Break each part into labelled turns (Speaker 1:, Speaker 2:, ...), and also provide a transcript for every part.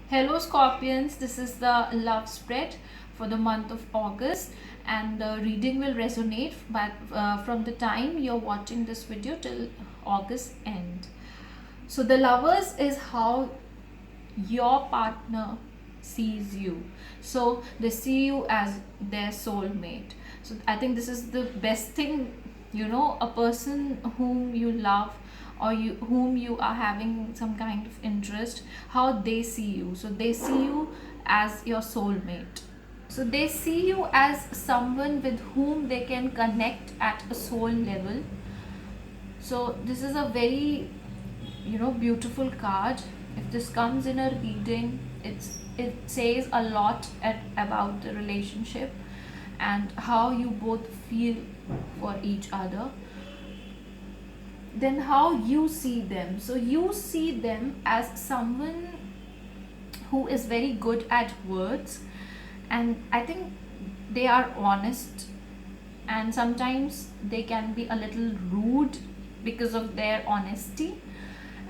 Speaker 1: Hello Scorpions, this is the love spread for the month of August, and the reading will resonate from the time you're watching this video till August end. So the lovers is how your partner sees you. So they see you as their soulmate. So I think this is the best thing, a person whom you love, or whom you are having some kind of interest, how they see you. So they see you as your soulmate. So they see you as someone with whom they can connect at a soul level. So this is a very, beautiful card. If this comes in a reading, it says a lot about the relationship and how you both feel for each other. Then how you see them. So you see them as someone who is very good at words, and I think they are honest, and sometimes they can be a little rude because of their honesty.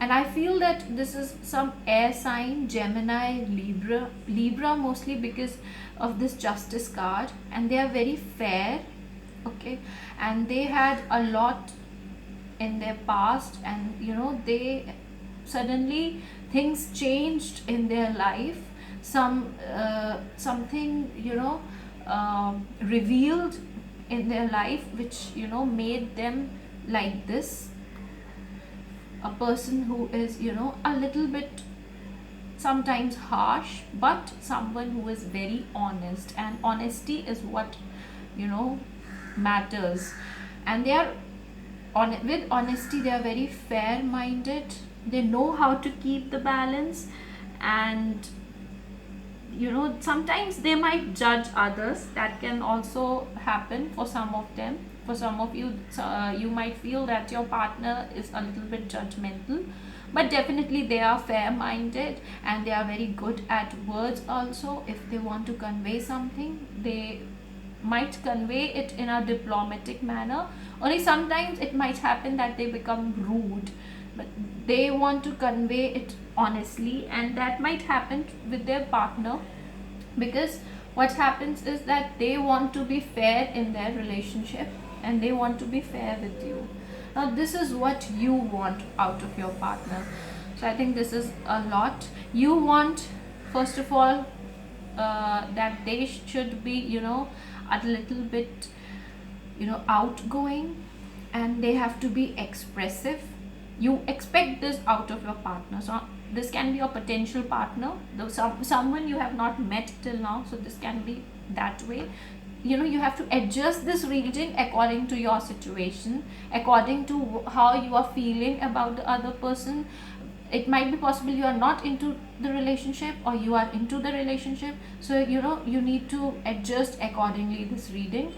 Speaker 1: And I feel that this is some air sign, Gemini, Libra mostly, because of this justice card, and they are very fair. Okay, and they had a lot in their past, and they suddenly things changed in their life. Something revealed in their life, which made them like this. A person who is a little bit sometimes harsh, but someone who is very honest, and honesty is what matters. And they are with honesty, they are very fair minded. They know how to keep the balance, and sometimes they might judge others. That can also happen for some of them. For some of you, you might feel that your partner is a little bit judgmental, but definitely they are fair minded, and they are very good at words also. If they want to convey something, they might convey it in a diplomatic manner. Only sometimes it might happen that they become rude, but they want to convey it honestly, and that might happen with their partner, because what happens is that they want to be fair in their relationship, and they want to be fair with you. Now this is what you want out of your partner. So I think this is a lot. You want, first of all, that they should be a little bit outgoing, and they have to be expressive. You expect this out of your partner. So this can be a potential partner, though someone you have not met till now. So this can be that way. You have to adjust this reading according to your situation, according to how you are feeling about the other person. It might be possible you are not into the relationship, or you are into the relationship. So you need to adjust accordingly this reading.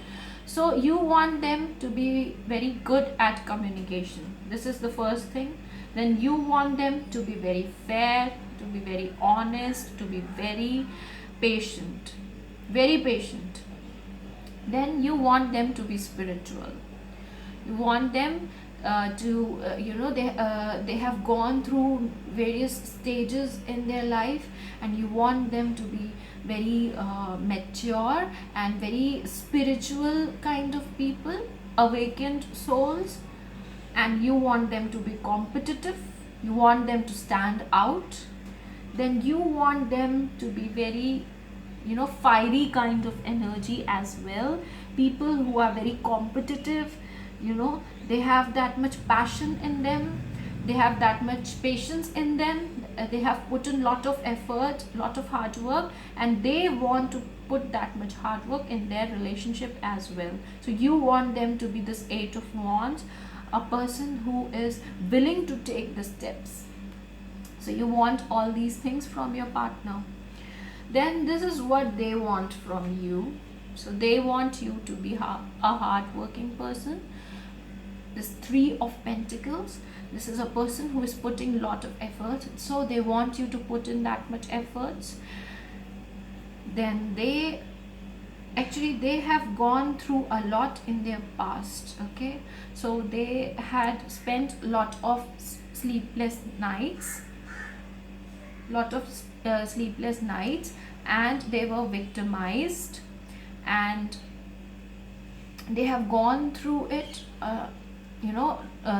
Speaker 1: So you want them to be very good at communication. This is the first thing. Then you want them to be very fair, to be very honest, to be very patient. Very patient. Then you want them to be spiritual. You want them to they have gone through various stages in their life, and you want them to be very mature and very spiritual kind of people, awakened souls. And you want them to be competitive, you want them to stand out. Then you want them to be very fiery kind of energy as well. People who are very competitive, they have that much passion in them, they have that much patience in them. They have put in lot of effort, lot of hard work, and they want to put that much hard work in their relationship as well. So you want them to be this 8 of Wands, a person who is willing to take the steps. So you want all these things from your partner. Then this is what they want from you. So they want you to be a hard-working person. This 3 of Pentacles, this is a person who is putting a lot of effort, so they want you to put in that much efforts. Then they have gone through a lot in their past. Okay, so they had spent a lot of sleepless nights, lot of sleepless nights, and they were victimized, and they have gone through it,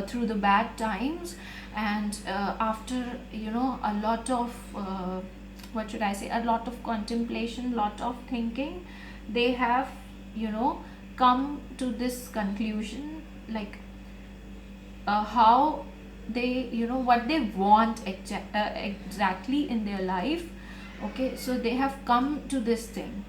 Speaker 1: through the bad times. And after a lot of what should I say, a lot of contemplation, lot of thinking, they have come to this conclusion, like how they what they want exactly in their life. Okay, so they have come to this thing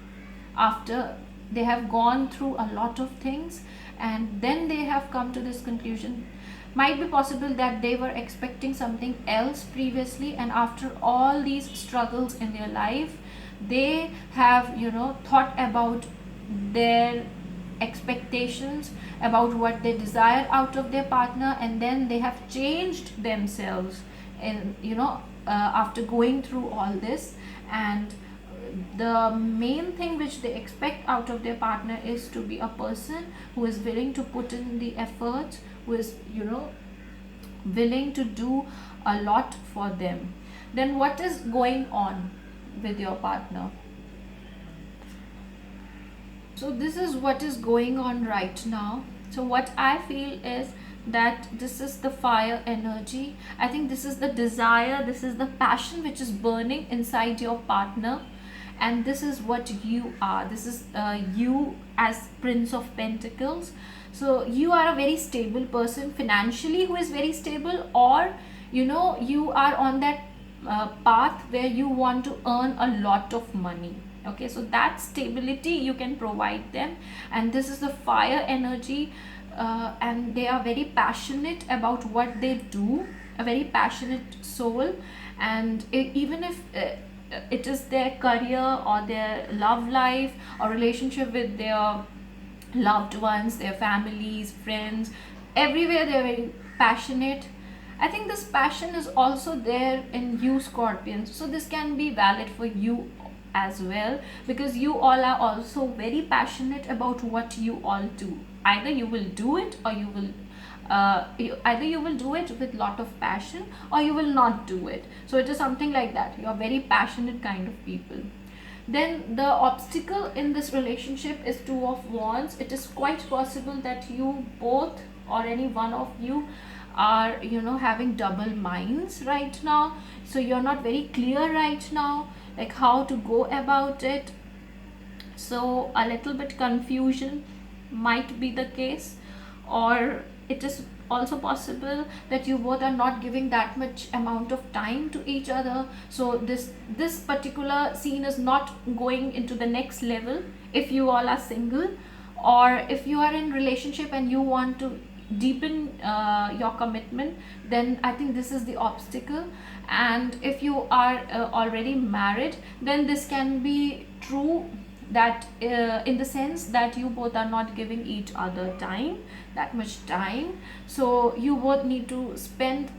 Speaker 1: after they have gone through a lot of things, and then they have come to this conclusion. Might be possible that they were expecting something else previously, and after all these struggles in their life, they have thought about their expectations, about what they desire out of their partner, and then they have changed themselves in after going through all this. And the main thing which they expect out of their partner is to be a person who is willing to put in the effort, who is willing to do a lot for them. Then what is going on with your partner? So this is what is going on right now. So what I feel is that this is the fire energy. I think this is the desire, this is the passion which is burning inside your partner, and this is what you are. This is you as Prince of Pentacles. So you are a very stable person financially, who is very stable, or you are on that path where you want to earn a lot of money. Okay, so that stability you can provide them, and this is the fire energy. And they are very passionate about what they do, a very passionate soul. And even if it is their career or their love life or relationship with their loved ones, their families, friends, everywhere they are very passionate. I think this passion is also there in you, Scorpions. So this can be valid for you as well, because you all are also very passionate about what you all do. Either you will do it, or you will either you will do it with lot of passion, or you will not do it. So it is something like that. You are very passionate kind of people. Then the obstacle in this relationship is Two of Wands. It is quite possible that you both, or any one of you, are having double minds right now. So you're not very clear right now, like how to go about it. So a little bit confusion might be the case, or it is also possible that you both are not giving that much amount of time to each other. So this particular scene is not going into the next level if you all are single, or if you are in relationship and you want to deepen your commitment, then I think this is the obstacle. And if you are already married, then this can be true, that in the sense that you both are not giving each other that much time. So you both need to spend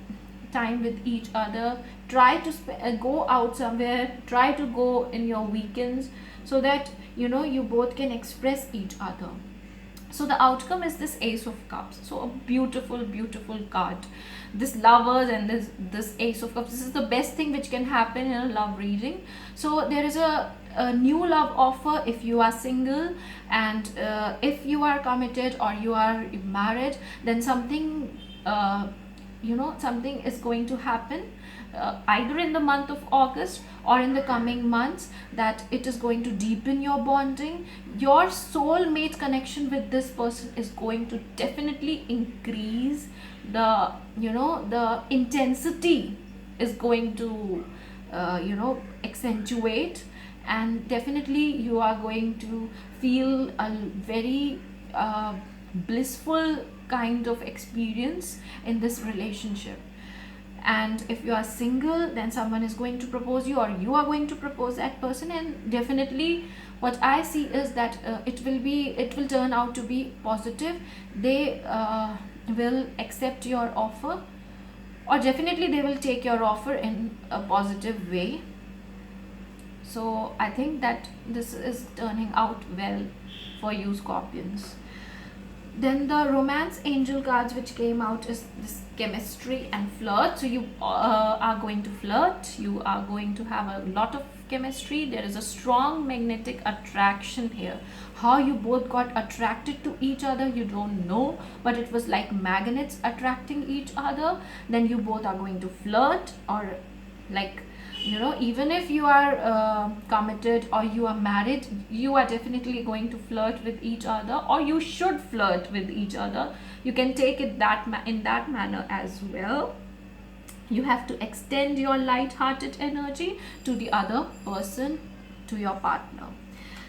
Speaker 1: time with each other, try to go out somewhere, try to go in your weekends, so that you both can express each other. So the outcome is this Ace of Cups. So a beautiful card. This Lovers and this Ace of Cups, this is the best thing which can happen in a love reading. So there is a new love offer if you are single, and if you are committed or you are married, then something something is going to happen, either in the month of August or in the coming months, that it is going to deepen your bonding. Your soulmate connection with this person is going to definitely increase. The intensity is going to accentuate, and definitely you are going to feel a very blissful kind of experience in this relationship. And if you are single, then someone is going to propose you, or you are going to propose that person. And definitely what I see is that it will turn out to be positive. They will accept your offer, or definitely they will take your offer in a positive way. So I think that this is turning out well for you, Scorpions. Then the romance angel cards which came out is this chemistry and flirt. So you are going to flirt, you are going to have a lot of chemistry. There is a strong magnetic attraction here. How you both got attracted to each other, you don't know, but it was like magnets attracting each other. Then you both are going to flirt, or like, you know, even if you are committed or you are married, you are definitely going to flirt with each other, or you should flirt with each other. You can take it that in that manner as well. You have to extend your light-hearted energy to the other person, to your partner.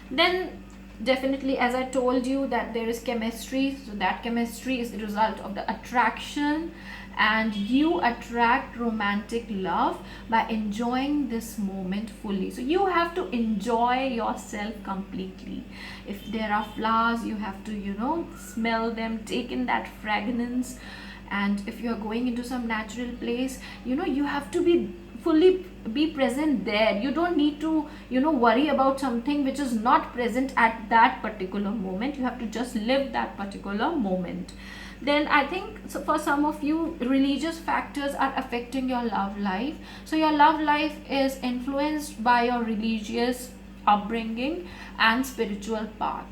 Speaker 1: Then definitely, as I told you, that there is chemistry, so that chemistry is the result of the attraction, and you attract romantic love by enjoying this moment fully. So you have to enjoy yourself completely. If there are flowers, you have to, you know, smell them, take in that fragrance. And if you're going into some natural place, you know, you have to be fully be present there. You don't need to, you know, worry about something which is not present at that particular moment. You have to just live that particular moment. Then I think, so for some of you, religious factors are affecting your love life. So your love life is influenced by your religious upbringing and spiritual path.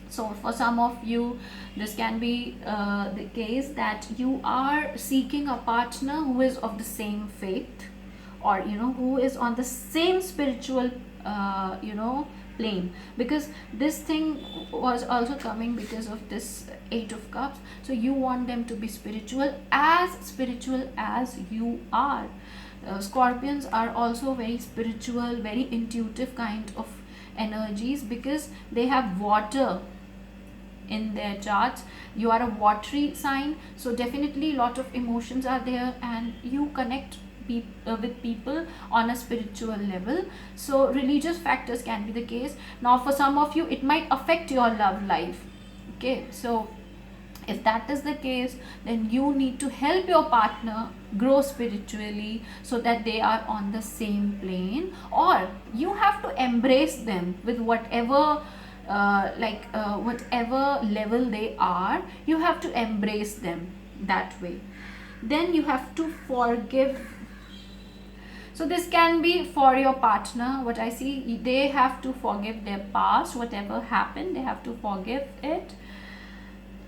Speaker 1: So for some of you, this can be the case that you are seeking a partner who is of the same faith, or, you know, who is on the same spiritual you know, plane, because this thing was also coming because of this 8 of cups. So you want them to be spiritual as you are. Scorpions are also very spiritual, very intuitive kind of energies, because they have water in their charts. You are a watery sign, so definitely a lot of emotions are there, and you connect with people on a spiritual level. So religious factors can be the case. Now for some of you, it might affect your love life. Okay, so if that is the case, then you need to help your partner grow spiritually so that they are on the same plane, or you have to embrace them with whatever whatever level they are. You have to embrace them that way. Then you have to forgive. So this can be for your partner. What I see, they have to forgive their past, whatever happened, they have to forgive it.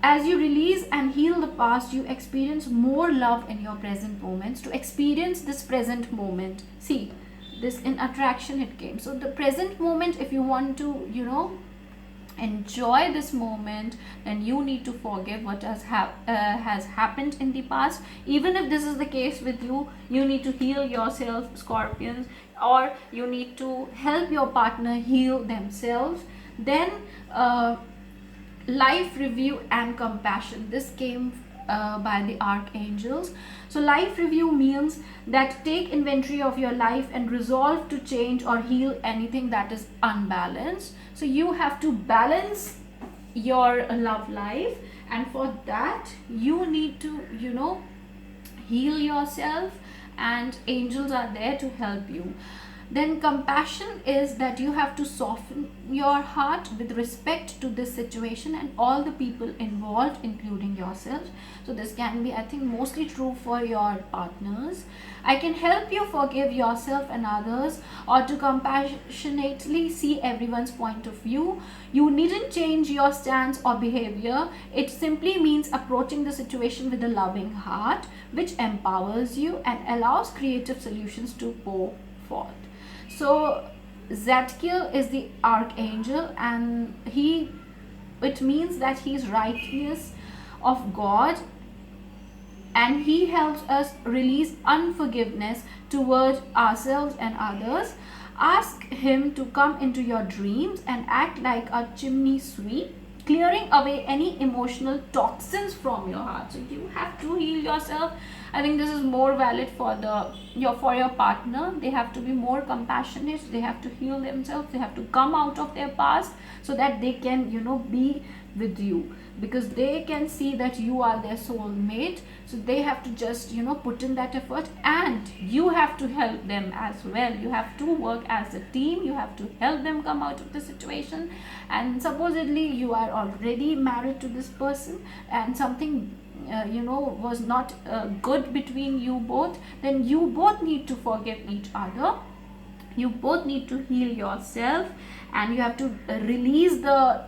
Speaker 1: As you release and heal the past, you experience more love in your present moments. To experience this present moment, see, this in attraction it came. So the present moment, if you want to, you know, enjoy this moment, then you need to forgive what has happened in the past. Even if this is the case with you, you need to heal yourself, Scorpions, or you need to help your partner heal themselves. Then life review and compassion, this came by the archangels. So life review means that take inventory of your life and resolve to change or heal anything that is unbalanced. So you have to balance your love life, and for that you need to, you know, heal yourself, and angels are there to help you. Then compassion is that you have to soften your heart with respect to this situation and all the people involved, including yourself. So this can be, I think, mostly true for your partners. I can help you forgive yourself and others, or to compassionately see everyone's point of view. You needn't change your stance or behavior. It simply means approaching the situation with a loving heart, which empowers you and allows creative solutions to pour forth. So Zadkiel is the archangel, and it means that he is righteousness of God, and he helps us release unforgiveness toward ourselves and others. Ask him to come into your dreams and act like a chimney sweep, clearing away any emotional toxins from your heart. So you have to heal yourself. I think this is more valid for your partner. They have to be more compassionate, they have to heal themselves, they have to come out of their past so that they can, be with you, because they can see that you are their soulmate. So they have to just, put in that effort, and you have to help them as well. You have to work as a team, you have to help them come out of the situation. And supposedly you are already married to this person, and something was not good between you both, then you both need to forgive each other. You both need to heal yourself, and you have to release the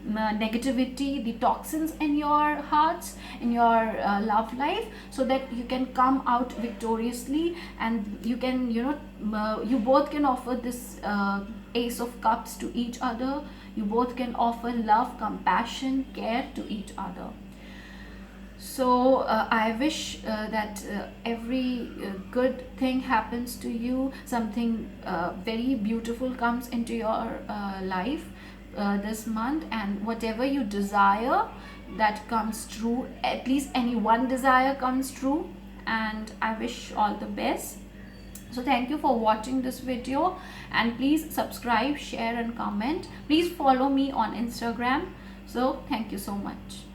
Speaker 1: negativity, the toxins in your hearts, in your love life, so that you can come out victoriously, and you can, you both can offer this Ace of Cups to each other. You both can offer love, compassion, care to each other. So I wish that every good thing happens to you, something very beautiful comes into your life this month, and whatever you desire, that comes true. At least any one desire comes true, and I wish all the best. So thank you for watching this video, and please subscribe, share and comment. Please follow me on Instagram. So thank you so much.